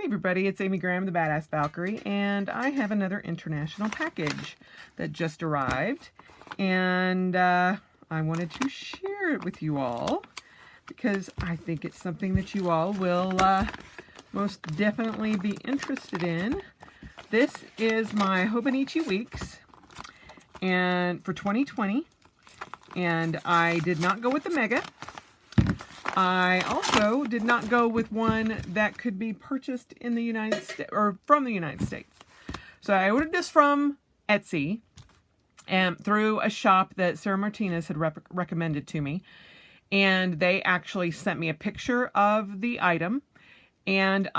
everybody, it's Amy Graham, the Badass Valkyrie, and I have another international package that just arrived, and I wanted to share it with you all because I think it's something that you all will most definitely be interested in. This is my Hobonichi Weeks and for 2020, and I did not go with the Mega. I also did not go with one that could be purchased in the United States or from the United States. So I ordered this from Etsy and through a shop that Sarah Martinez had recommended to me. And they actually sent me a picture of the item. And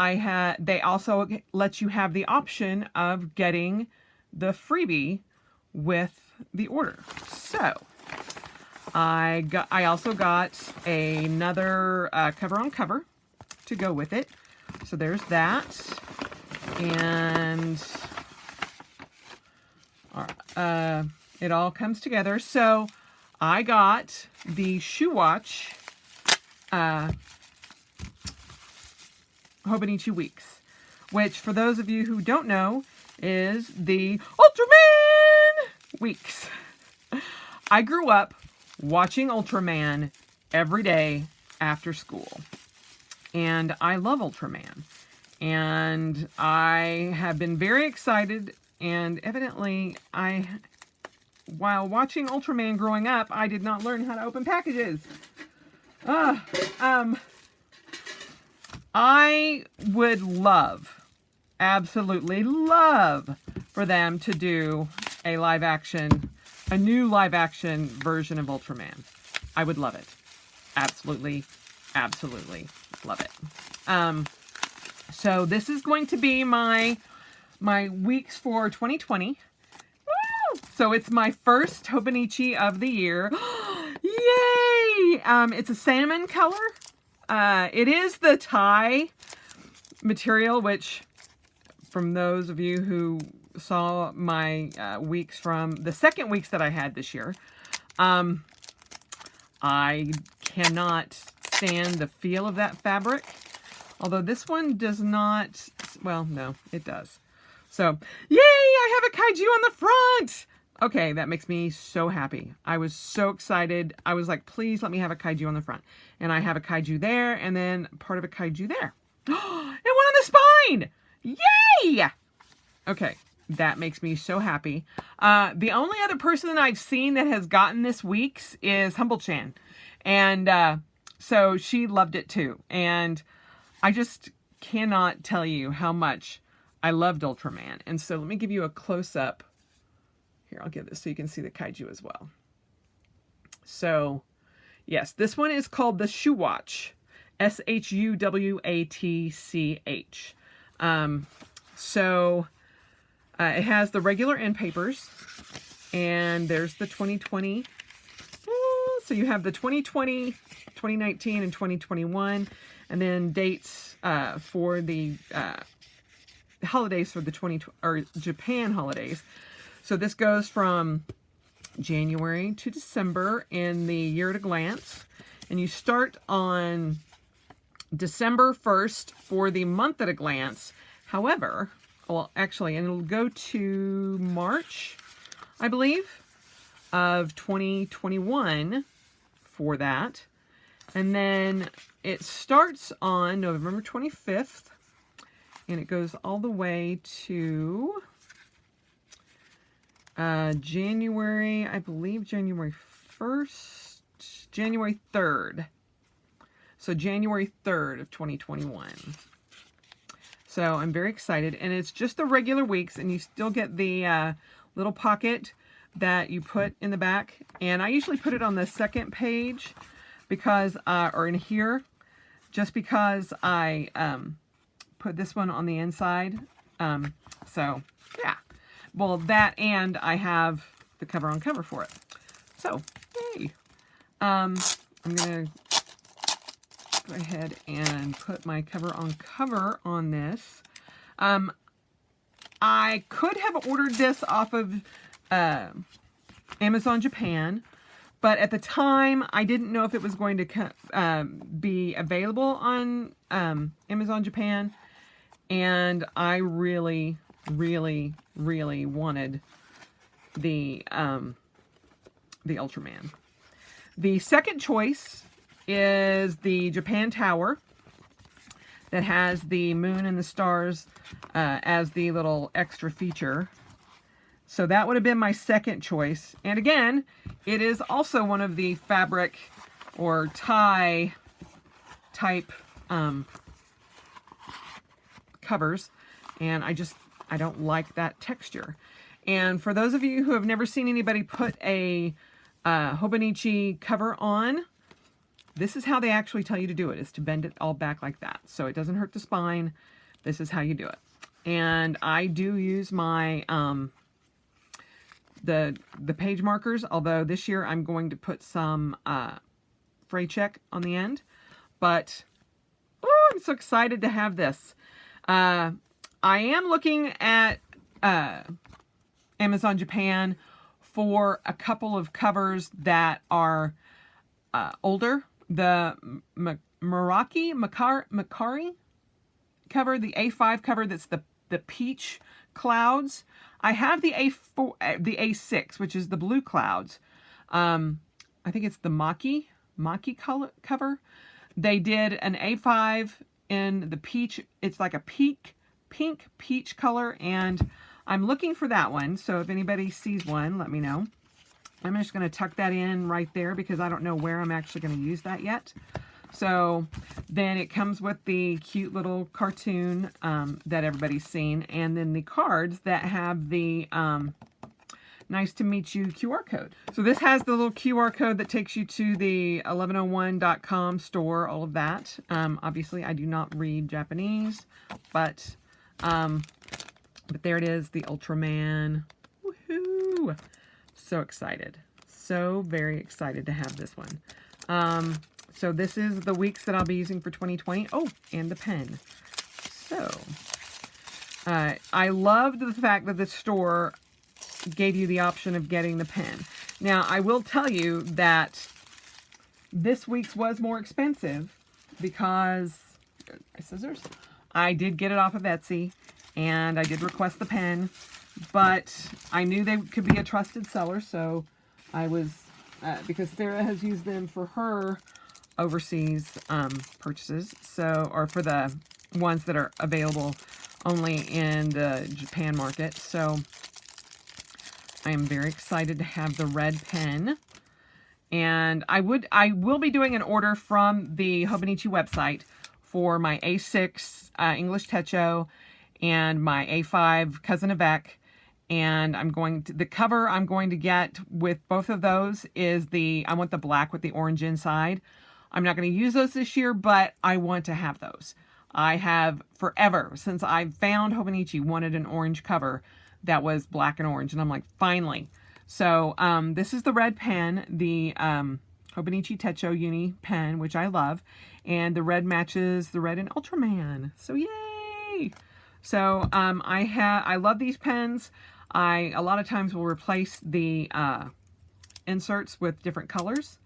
they also let you have the option of getting the freebie with the order. So I also got another cover on cover to go with it. So there's that. And it all comes together. So I got the Shoe Watch Hobonichi Weeks, which for those of you who don't know is the Ultraman Weeks. I grew up watching Ultraman every day after school. And I love Ultraman. And I have been very excited, and evidently while watching Ultraman growing up, I did not learn how to open packages. I would love, absolutely love, for them to do a new live action version of Ultraman. I would love it. Absolutely, absolutely love it. So this is going to be my weeks for 2020. Woo! So it's my first Hobonichi of the year. Yay! It's a salmon color. It is the tie material, which from those of you who saw my weeks from the second weeks that I had this year, I cannot stand the feel of that fabric. Although this one does not, well, no, it does. So, yay, I have a kaiju on the front! Okay, that makes me so happy. I was so excited. I was like, please let me have a kaiju on the front. And I have a kaiju there, and then part of a kaiju there. And one on the spine! Yay! Okay, that makes me so happy. The only other person I've seen that has gotten this week's is Humble-chan. And so she loved it too. And I just cannot tell you how much I loved Ultraman. And so let me give you a close-up. Here, I'll give this so you can see the kaiju as well. So, yes, this one is called the Shoe Watch. S-H-U-W-A-T-C-H. It has the regular end papers. And there's the 2020. So you have the 2020, 2019, and 2021. And then dates for the holidays for the Japan holidays. So this goes from January to December in the year at a glance. And you start on December 1st for the month at a glance. However, well, actually, and it'll go to March, I believe, of 2021 for that. And then it starts on November 25th. And it goes all the way to January, I believe January 1st, January 3rd. So January 3rd of 2021. So I'm very excited. And it's just the regular weeks, and you still get the little pocket that you put in the back. And I usually put it on the second page because, or in here, just because I put this one on the inside. So yeah. Well, that, and I have the cover on cover for it. So, yay. I'm going to go ahead and put my cover on this. I could have ordered this off of Amazon Japan, but at the time, I didn't know if it was going to be available on Amazon Japan. and I really, really, really wanted the Ultraman. The second choice is the Japan Tower that has the moon and the stars as the little extra feature. So that would have been my second choice. And again, it is also one of the fabric or tie type covers. And I don't like that texture. And for those of you who have never seen anybody put a Hobonichi cover on, this is how they actually tell you to do it, is to bend it all back like that. So it doesn't hurt the spine. This is how you do it. And I do use my the page markers, although this year I'm going to put some fray check on the end. But oh, I'm so excited to have this. I am looking at Amazon Japan for a couple of covers that are older. The Makari cover, the A5 cover that's the peach clouds. I have the A6, which is the blue clouds. I think it's the Maki cover. They did an A5 in the peach. It's like a pink peach color, and I'm looking for that one. So if anybody sees one, let me know. I'm just going to tuck that in right there because I don't know where I'm actually going to use that yet. So then it comes with the cute little cartoon that everybody's seen, and then the cards that have the nice to meet you QR code. So this has the little QR code that takes you to the 1101.com store, all of that. Obviously, I do not read Japanese, but there it is, the Ultraman. Woohoo! So excited. So very excited to have this one. So this is the weeks that I'll be using for 2020. Oh, and the pen. So I loved the fact that the store gave you the option of getting the pen. Now, I will tell you that this week's was more expensive because, scissors, I did get it off of Etsy, and I did request the pen, but I knew they could be a trusted seller, so I was, because Sarah has used them for her overseas purchases, so, or for the ones that are available only in the Japan market. So I am very excited to have the red pen, and I will be doing an order from the Hobonichi website for my A6 English Techo and my A5 Cousin Avec. And the cover I'm going to get with both of those is I want the black with the orange inside. I'm not going to use those this year, but I want to have those. I have forever, since I found Hobonichi, wanted an orange cover that was black and orange. And I'm like, finally. So this is the red pen, the Hobonichi Techo Uni pen, which I love. And the red matches the red in Ultraman. So yay! So I love these pens. I a lot of times will replace the inserts with different colors,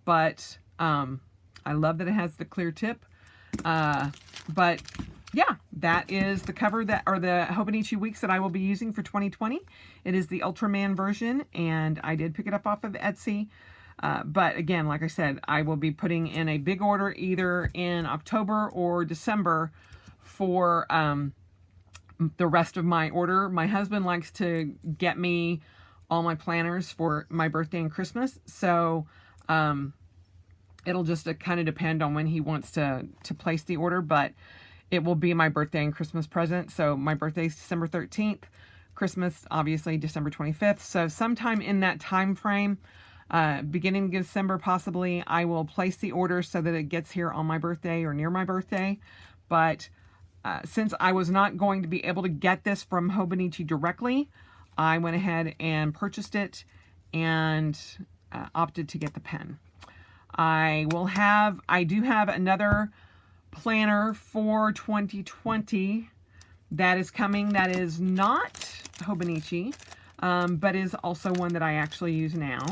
but I love that it has the clear tip. But yeah, that is the cover or the Hobonichi weeks that I will be using for 2020. It is the Ultraman version, and I did pick it up off of Etsy. But again, like I said, I will be putting in a big order either in October or December for the rest of my order. My husband likes to get me all my planners for my birthday and Christmas, so it'll just kind of depend on when he wants to place the order, but it will be my birthday and Christmas present. So my birthday is December 13th, Christmas obviously December 25th. So sometime in that time frame, beginning of December possibly, I will place the order so that it gets here on my birthday or near my birthday. But since I was not going to be able to get this from Hobonichi directly, I went ahead and purchased it and opted to get the pen. I do have another planner for 2020 that is coming, that is not Hobonichi, but is also one that I actually use now,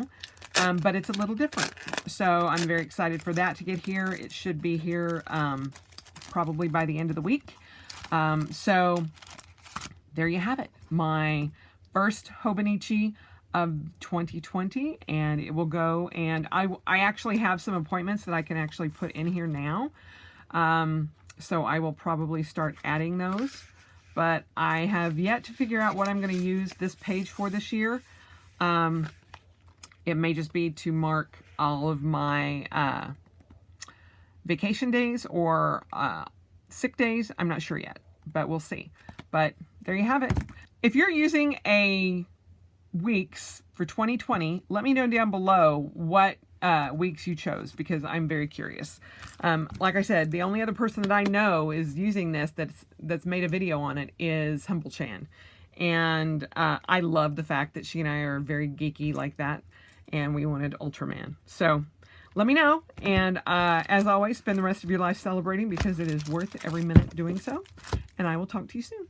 but it's a little different. So I'm very excited for that to get here. It should be here probably by the end of the week. So there you have it. My first Hobonichi of 2020, and it will go, and I actually have some appointments that I can actually put in here now. So I will probably start adding those, but I have yet to figure out what I'm going to use this page for this year. It may just be to mark all of my vacation days or sick days. I'm not sure yet, but we'll see. But there you have it. If you're using a weeks for 2020, let me know down below what weeks you chose, because I'm very curious. Like I said, the only other person that I know is using this that's made a video on it is Humble-chan. And I love the fact that she and I are very geeky like that, and we wanted Ultraman. So let me know, and as always, spend the rest of your life celebrating, because it is worth every minute doing so. And I will talk to you soon.